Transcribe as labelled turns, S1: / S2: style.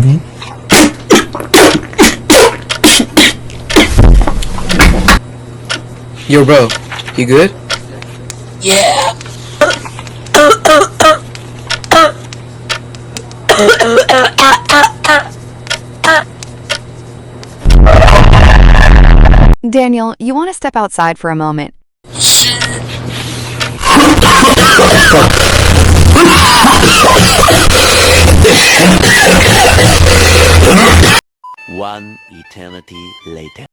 S1: ready?
S2: Yo, bro, you good?
S3: Yeah.
S4: Daniel, you want to step outside for a moment?
S5: One eternity later.